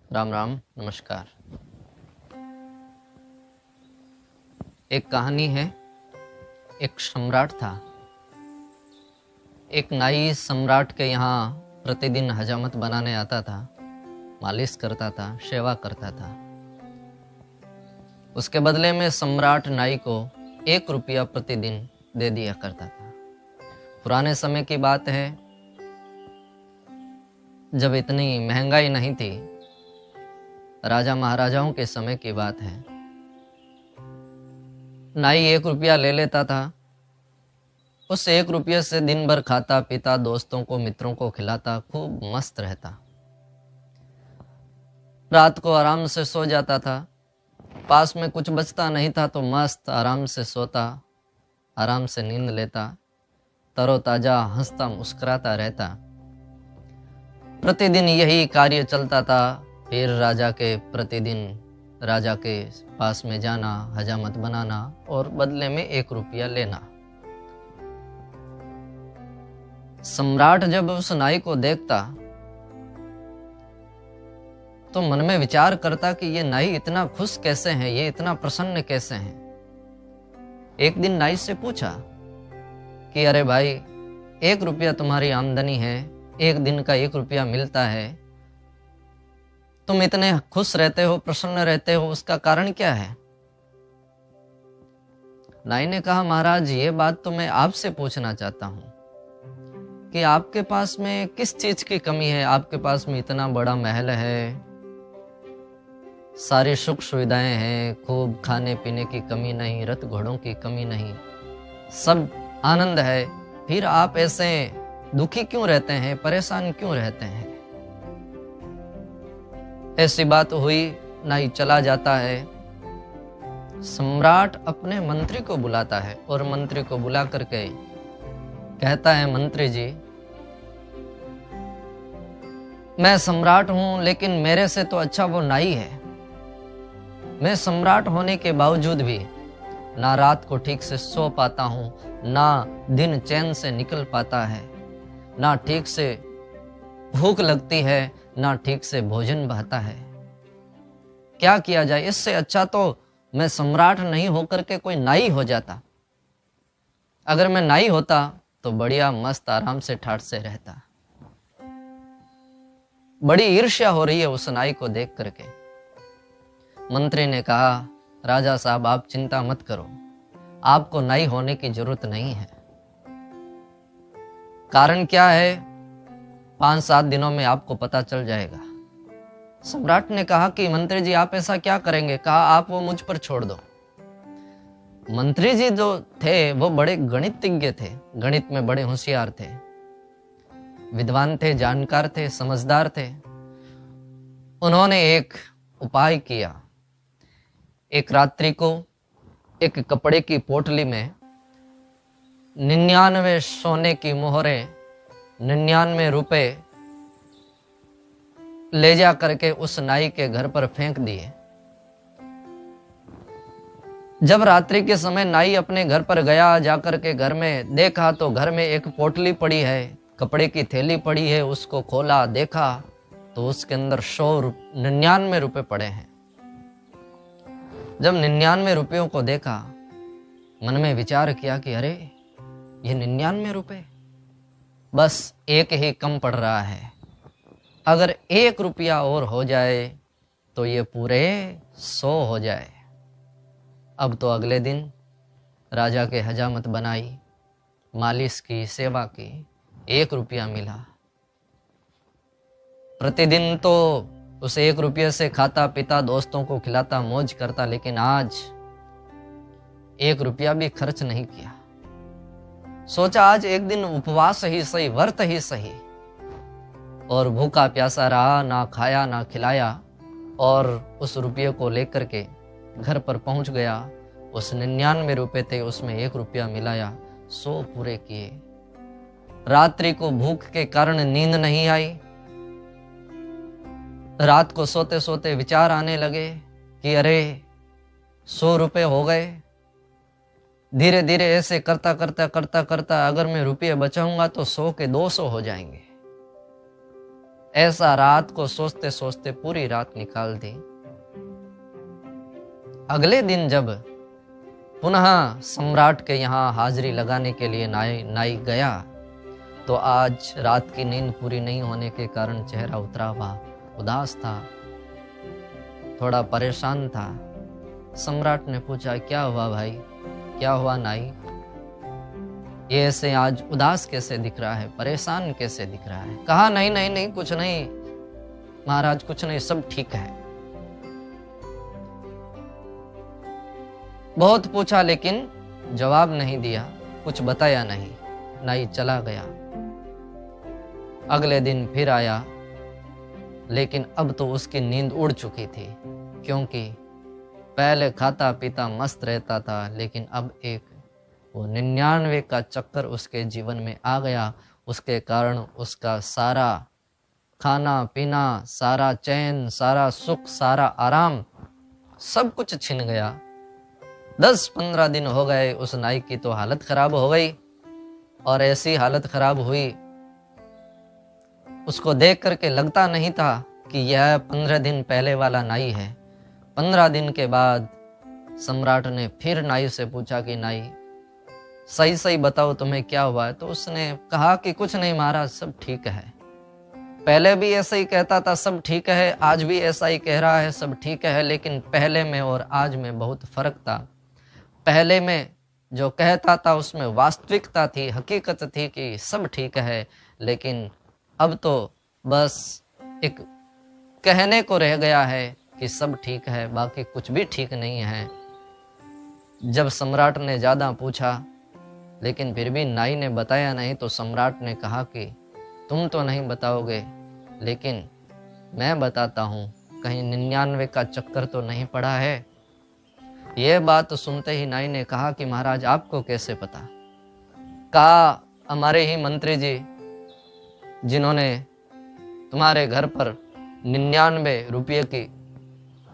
राम राम नमस्कार। एक कहानी है। एक सम्राट था। एक नाई सम्राट के यहाँ प्रतिदिन हजामत बनाने आता था, मालिश करता था, सेवा करता था। उसके बदले में सम्राट नाई को 1 रुपया प्रतिदिन दे दिया करता था। पुराने समय की बात है, जब इतनी महंगाई नहीं थी। राजा महाराजाओं के समय की बात है। नाई 1 रुपया ले लेता था। उस 1 रुपये से दिन भर खाता पीता, दोस्तों को मित्रों को खिलाता, खूब मस्त रहता। रात को आराम से सो जाता था। पास में कुछ बचता नहीं था तो मस्त आराम से सोता, आराम से नींद लेता, तरोताजा हंसता मुस्कुराता रहता। प्रतिदिन यही कार्य चलता था। फिर प्रतिदिन राजा के पास में जाना, हजामत बनाना और बदले में 1 रुपया लेना। सम्राट जब उस नाई को देखता तो मन में विचार करता कि ये नाई इतना खुश कैसे हैं, ये इतना प्रसन्न कैसे हैं। एक दिन नाई से पूछा कि अरे भाई, 1 रुपया तुम्हारी आमदनी है, 1 दिन का 1 रुपया मिलता है, तुम इतने खुश रहते हो, प्रसन्न रहते हो, उसका कारण क्या है? नाई ने कहा, महाराज ये बात तो मैं आपसे पूछना चाहता हूं कि आपके पास में किस चीज की कमी है। आपके पास में इतना बड़ा महल है, सारी सुख सुविधाएं हैं, खूब खाने पीने की कमी नहीं, रथ घोड़ों की कमी नहीं, सब आनंद है, फिर आप ऐसे दुखी क्यों रहते हैं, परेशान क्यों रहते हैं? ऐसी बात हुई, नाई चला जाता है। सम्राट अपने मंत्री को बुलाता है और मंत्री को बुला करके कहता है, मंत्री जी, मैं सम्राट हूं, लेकिन मेरे से तो अच्छा वो नाई है। मैं सम्राट होने के बावजूद भी ना रात को ठीक से सो पाता हूं, ना दिन चैन से निकल पाता है, ना ठीक से भूख लगती है, ना ठीक से भोजन बहता है। क्या किया जाए? इससे अच्छा तो मैं सम्राट नहीं होकर के कोई नाई हो जाता। अगर मैं नाई होता तो बढ़िया मस्त आराम से ठाठ से रहता। बड़ी ईर्ष्या हो रही है उस नाई को देख करके। मंत्री ने कहा, राजा साहब आप चिंता मत करो, आपको नाई होने की जरूरत नहीं है। कारण क्या है, 5-7 दिनों में आपको पता चल जाएगा। सम्राट ने कहा कि मंत्री जी आप ऐसा क्या करेंगे? कहा, आप वो मुझ पर छोड़ दो। मंत्री जी जो थे वो बड़े गणितज्ञ थे, गणित में बड़े होशियार थे, विद्वान थे, जानकार थे, समझदार थे। उन्होंने एक उपाय किया। एक रात्रि को एक कपड़े की पोटली में 99 सोने की मोहरें, 99 रुपए ले जा करके उस नाई के घर पर फेंक दिए। जब रात्रि के समय नाई अपने घर पर गया, जाकर के घर में देखा तो घर में एक पोटली पड़ी है, कपड़े की थैली पड़ी है। उसको खोला, देखा तो उसके अंदर 99 रुपए पड़े हैं। जब 99 रुपयों को देखा, मन में विचार किया कि अरे ये 99 रुपए, बस एक ही कम पड़ रहा है। अगर 1 रुपया और हो जाए तो ये पूरे 100 हो जाए। अब तो अगले दिन राजा के हजामत बनाई, मालिश की, सेवा की, 1 रुपया मिला। प्रतिदिन तो उस 1 रुपये से खाता पीता, दोस्तों को खिलाता, मौज करता, लेकिन आज 1 रुपया भी खर्च नहीं किया। सोचा आज एक दिन उपवास ही सही, व्रत ही सही, और भूखा प्यासा रहा, ना खाया ना खिलाया, और उस रुपये को लेकर के घर पर पहुंच गया। उस 99 रुपए थे, उसमें 1 रुपया मिलाया, 100 पूरे किए। रात्रि को भूख के कारण नींद नहीं आई। रात को सोते सोते विचार आने लगे कि अरे 100 रुपए हो गए। धीरे धीरे ऐसे करता करता करता करता अगर मैं रुपये बचाऊंगा तो 100 के 200 हो जाएंगे। ऐसा रात को सोचते सोचते पूरी रात निकाल दी। अगले दिन जब पुनः सम्राट के यहाँ हाजिरी लगाने के लिए नाई गया तो आज रात की नींद पूरी नहीं होने के कारण चेहरा उतरा हुआ, उदास था, थोड़ा परेशान था। सम्राट ने पूछा, क्या हुआ भाई, क्या हुआ नाई, ये ऐसे आज उदास कैसे दिख रहा है, परेशान कैसे दिख रहा है? कहा, नहीं नहीं नहीं, कुछ नहीं महाराज, कुछ नहीं, सब ठीक है। बहुत पूछा लेकिन जवाब नहीं दिया, कुछ बताया नहीं। नाई चला गया। अगले दिन फिर आया, लेकिन अब तो उसकी नींद उड़ चुकी थी, क्योंकि पहले खाता पीता मस्त रहता था, लेकिन अब एक वो 99 का चक्कर उसके जीवन में आ गया। उसके कारण उसका सारा खाना पीना, सारा चैन, सारा सुख, सारा आराम, सब कुछ छिन गया। 10-15 दिन हो गए, उस नाई की तो हालत खराब हो गई। और ऐसी हालत खराब हुई, उसको देख करके लगता नहीं था कि यह 15 दिन पहले वाला नाई है। 15 दिन के बाद सम्राट ने फिर नाई से पूछा कि नाई, सही सही बताओ तुम्हें क्या हुआ है? तो उसने कहा कि कुछ नहीं महाराज, सब ठीक है। पहले भी ऐसा ही कहता था सब ठीक है, आज भी ऐसा ही कह रहा है सब ठीक है, लेकिन पहले में और आज में बहुत फर्क था। पहले में जो कहता था उसमें वास्तविकता थी, हकीकत थी कि सब ठीक है, लेकिन अब तो बस एक कहने को रह गया है कि सब ठीक है, बाकी कुछ भी ठीक नहीं है। जब सम्राट ने ज़्यादा पूछा लेकिन फिर भी नाई ने बताया नहीं, तो सम्राट ने कहा कि तुम तो नहीं बताओगे, लेकिन मैं बताता हूँ, कहीं 99 का चक्कर तो नहीं पड़ा है। यह बात सुनते ही नाई ने कहा कि महाराज आपको कैसे पता? कहा, हमारे ही मंत्री जी जिन्होंने तुम्हारे घर पर 99 रुपये की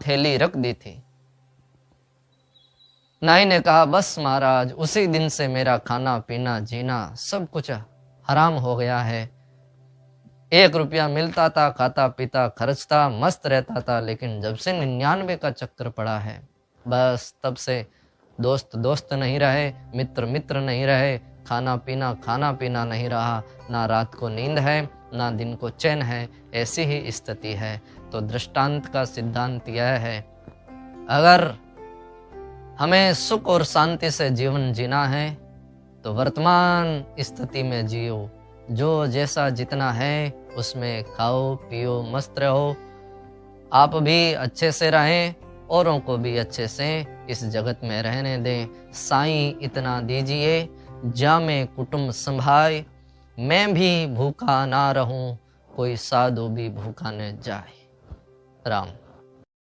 थैली रख दी थी। नाई ने कहा, बस महाराज, उसी दिन से मेरा खाना पीना जीना सब कुछ हराम हो गया है। 1 रुपया मिलता था, खाता पीता खर्चता मस्त रहता था, लेकिन जब से 99 का चक्कर पड़ा है, बस तब से दोस्त दोस्त नहीं रहे, मित्र मित्र नहीं रहे, खाना पीना नहीं रहा, ना रात को नींद है, ना दिन को चैन है, ऐसी ही स्थिति है। तो दृष्टांत का सिद्धांत यह है, अगर हमें सुख और शांति से जीवन जीना है तो वर्तमान स्थिति में जियो, जो जैसा जितना है उसमें खाओ पियो मस्त रहो, आप भी अच्छे से रहें, औरों को भी अच्छे से इस जगत में रहने दें। साईं इतना दीजिए, जामे कुटुंब संभाए, मैं भी भूखा ना रहूं, कोई साधु भी भूखा न जाए। राम।